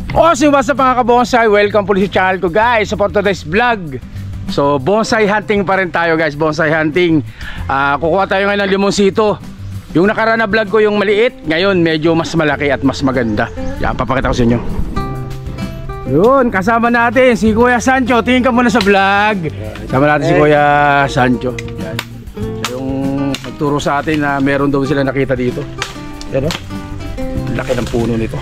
What's up mga kabonsai? Welcome po sa channel ko guys, sa today's vlog. So bonsai hunting pa rin tayo guys, bonsai hunting. Kukuha tayo ngayon ng limonsito. Yung nakaraan na vlog ko yung maliit, ngayon medyo mas malaki at mas maganda. Yan, papakita ko sa inyo. Yun, kasama natin si Kuya Sancho. Tingin ka muna sa vlog. Kasama natin si Kuya Sancho. Yan. Siya yung nagturo sa atin na meron daw sila nakita dito. Yan o, laki ng puno nito.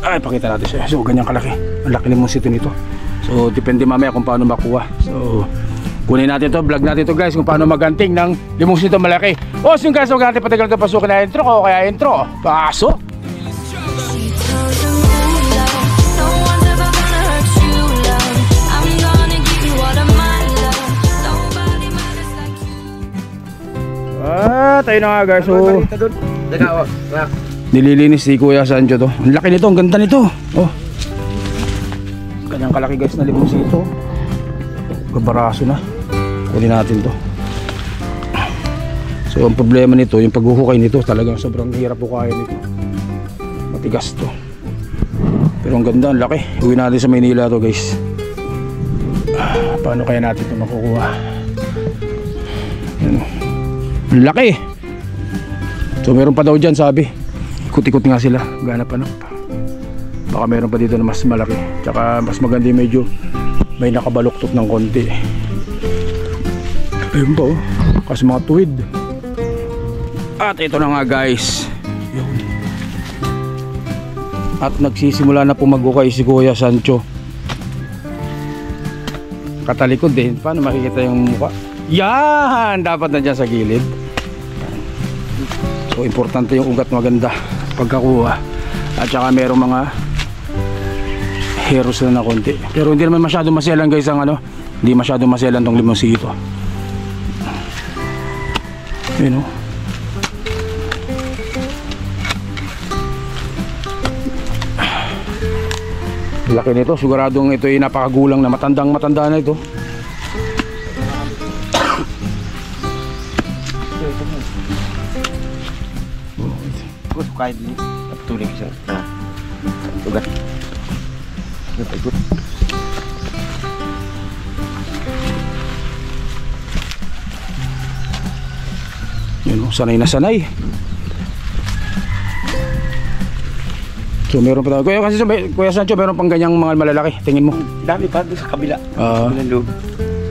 Ay, pakita natin siya. So, ganyan kalaki. Ang laki limonsito nito. So, depende mamaya kung paano makuha. So, kunin natin to, vlog natin to guys, kung paano maganting ng limonsito malaki. O, so yung guys, huwag natin patagal ka pasukin na intro ko. Kaya intro, pasok! Tayo na nga guys. So, nililinis si Kuya Sancho to. Ang laki nito, ang ganda nito. Oh. Kanyang kalaki guys na limonsito. Kabaraso na. Kunin natin to. So ang problema nito, yung paghuhukay nito, talagang sobrang hirap hukayin nito. Matigas to. Pero ang ganda, ang laki. Uwi natin sa Maynila to guys. Paano kaya natin ito makukuha? Ano? Ang laki. So meron pa daw dyan sabi. Ikot-ikot nga sila, ganap-hanap. Baka meron pa dito na mas malaki. Tsaka mas maganda yung medyo may nakabaluktot ng konti. Ayun pa oh, kasi mga tuwid. At ito na nga guys. Yun. At nagsisimula na po maghukay si Kuya Sancho. Katalikod din, paano makikita yung mukha? Yan! Dapat na dyan sa gilid. So importante yung ugat maganda pagkakuha. At saka merong mga heros na konti. Pero hindi naman masyado maselan guys ang ano. Hindi masyado maselan tong limonsito. Ayun o. Laki nito. Siguradong ito ay napakagulang na matanda na ito. Kahit ini tuling siya. Tugas. Ikut. Yun, sanay na sanay. So meron pa tayo. Kuya Sancho, meron pang ganyang mga malalaki. Tingin mo. Dami pa doon sa kabila.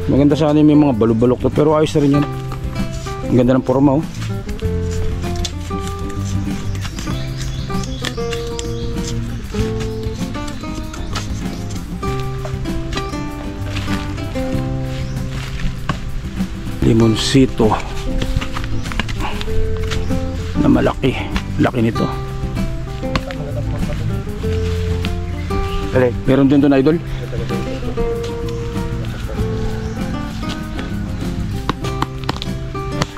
Maganda sana yung may mga balok-balok to, pero ayos na rin yan. Ang ganda ng forma oh. Limonsito na malaki. Laki nito. Meron din doon idol.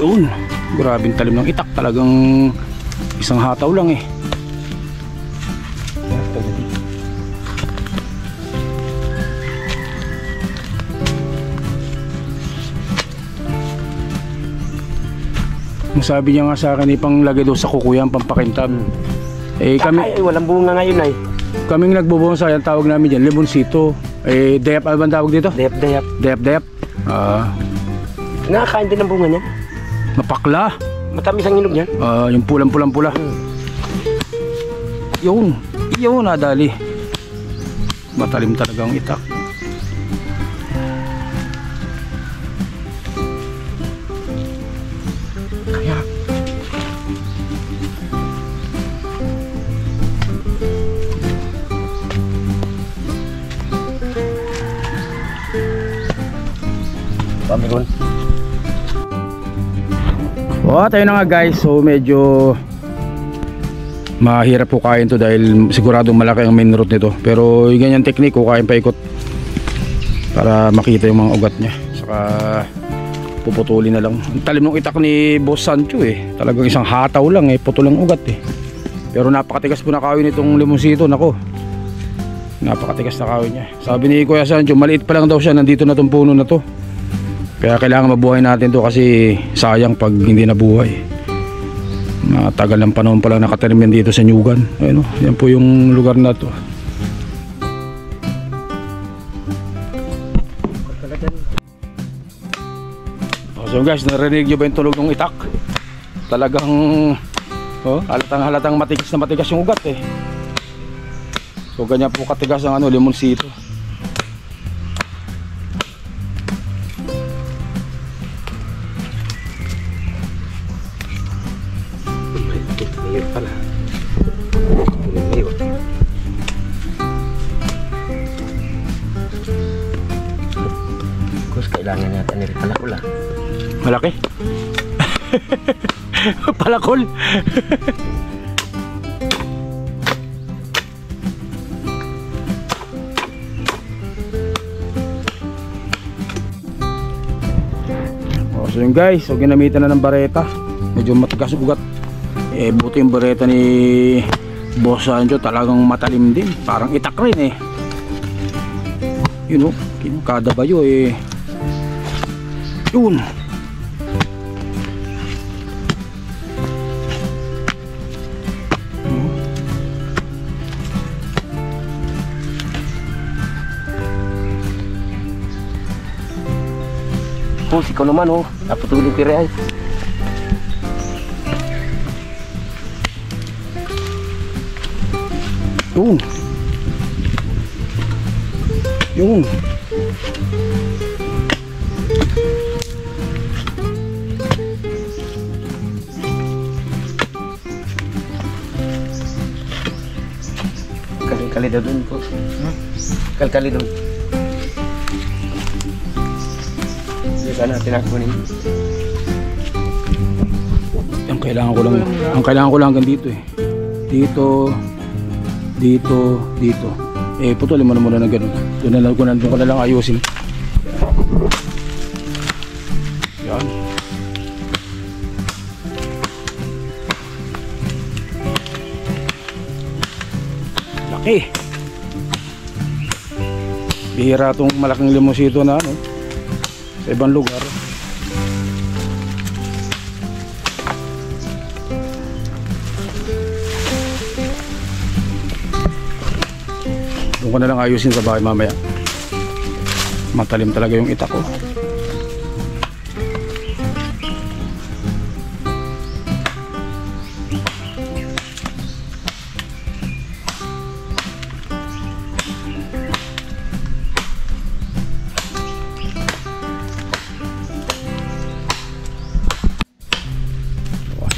Yun. Grabing talim ng itak. Talagang isang hataw lang eh. Sabi niya nga sa akin, ipang lagay daw sa kukuyan, pampakintab. Eh kami, ay, walang bunga ngayon ay. Kaming nagbubonsai, ang tawag namin dyan, limonsito. Eh, deyap, ano bang tawag dito? Deyap. Deyap. Nakakain din ang bunga niya. Mapakla. Matamis ang inog niya. Yung pulang-pula. Yun, nadali. Matalim talagang itak. Meron. Tayo na nga guys. So medyo mahirap po kain to dahil siguradong malaki ang main root nito. Pero yung ganyan technique, kukain pa ikot para makita yung mga ugat niya. Saka puputulin na lang. Ang talim ng itak ni Boss Sancho eh. Talagang isang hataw lang eh, putol ang ugat eh. Pero napakatigas po na kawin nitong limonsito. Nako, napakatigas na kawin niya. Sabi ni Kuya Sancho, maliit pa lang daw siya, nandito na tong puno na to. Kaya kailangan mabuhay natin to kasi sayang pag hindi nabuhay. Matagal ng panahon pa lang nakatanim yan dito sa Nyugan. Ayun, yan po yung lugar na to. So guys, narinig nyo ba yung tulog ng itak? Talagang halatang matigas yung ugat eh. So ganyan po katigas ang limonsito. Mayroon pala. Kus, kailangan natin nila palakula. Malaki? Palakol? So yun guys, so ginamitan na ng bareta. Medyo matigas ugat. Buti yung bareta ni Boss Sancho, talagang matalim din. Parang itak rin eh. Yun kada bayo eh. Yun. Kus, ikaw naman naputulong kira ay. Yun. Kali daw dun po. Kali dun. Hindi ka natin akunin. Ang kailangan ko lang hanggang dito eh. Dito. Putulin mo na muna na ganun. Doon ko na lang ayusin. Yan. Laki. Bihira tong malaking limonsito na sa ibang lugar. Doon ko na lang ayusin sa bahay mamaya. Matalim talaga yung itak ko.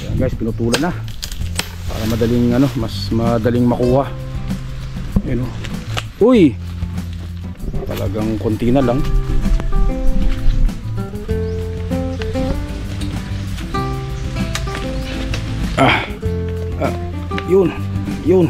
Ayan guys, pinutulan na para madaling mas madaling makuha. Yun Uy! Talagang konti na lang. Yun.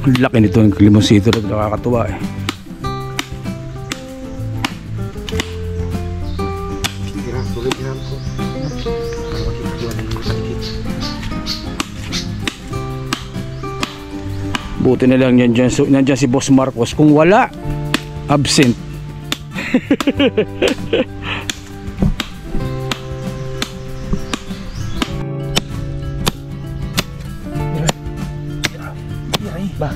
Ang laki nito ng limonsito na nakakatuwa eh. Buti na lang nandyan si Boss Marcos. Kung wala, absent. Ba.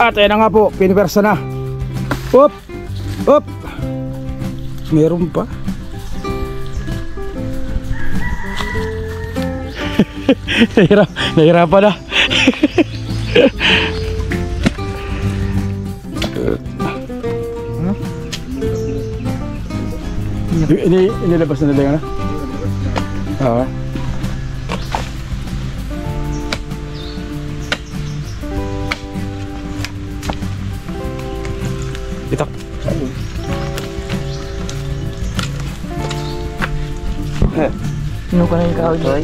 At ayan na nga po, pinwersa na. Up! Meron pa. Nahirapan na. Inilabas na nila yan. Oo. Itak. Sino ka na yung kahoy niya?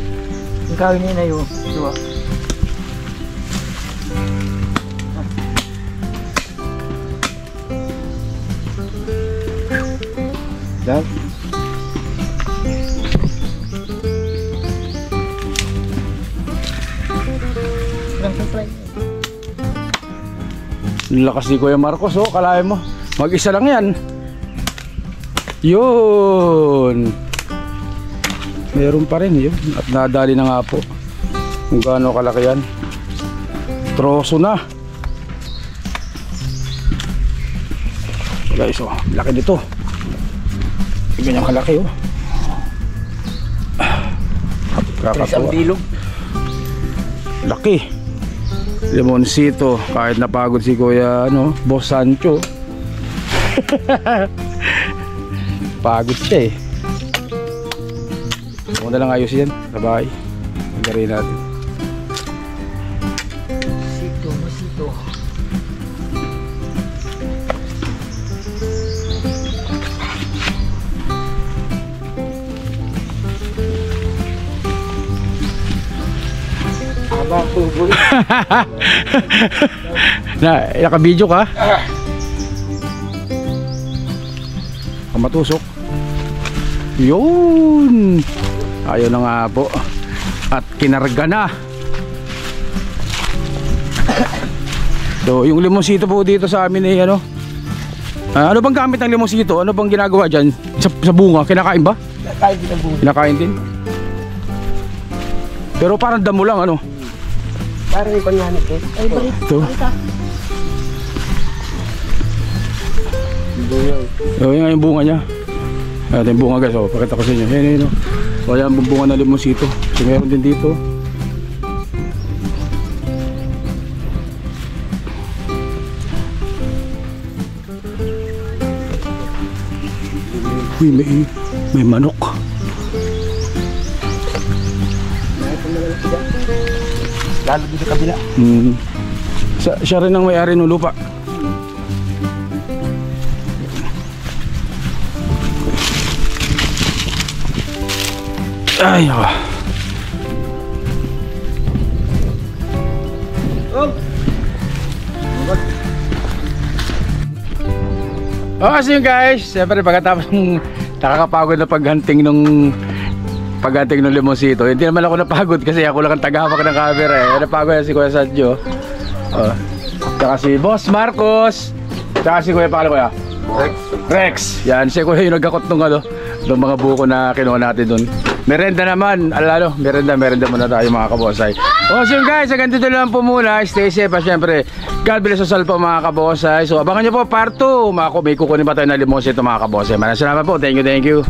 Yung kahoy niya na yun. Diba? Dan. Lakas ni Kuya Marcos, oh, kalahin mo. Mag-isa lang yan. Yun. Meron pa rin yun. At nadali na nga po. Kung gaano kalaki yan. Troso na. Guys, oh, laki nito. Ganyan kalaki, oh. Kakatuwa. Laki. Limonsito, kahit napagod si Kuya Boss Sancho. Pagod siya eh. Huwag na lang ayos yan sa bahay. Magarin natin. Masito. Naka-video ka? Matusok. Yun. Ayaw na nga po. At kinarga na. So yung limonsito po dito sa amin eh ano bang gamit ng limonsito? Ano bang ginagawa dyan? Sa bunga? Kinakain ba? Kinakain din ang bunga. Kinakain din? Pero parang damo lang ano? Parang yung kanyanit eh. Ay, balik. Ito. So, yan yung bunga niya. Ito yung bunga guys, oh, pakita ko sa inyo. Yan yun, oh. So, yan yung bunga ng limonsito. So, meron din dito. Uy, may manok. Lalo din sa kabila. Siya rin ang may-ari ng lupa. Ay, oh. So yun guys, siyempre pagkatapos ng nakakapagod na paghanting ng limonsito, hindi naman ako napagod kasi ako lang ang tagahawak ng camera eh. Napagod na si Kuya Sancho, tsaka si Boss Marcos, tsaka si Kuya Kuya Rex. Yan, si Kuya yung nagkakot ng mga buko na kinuha natin dun. Merenda naman, merenda muna tayo mga kabosay. So yun guys, hanggang dito lang po muna. Stay safe pa syempre. God bless us all po mga kabosay. So abangan nyo po part 2. May kukunin pa tayo na limonsito mga kabosay. Maraming salamat po, thank you.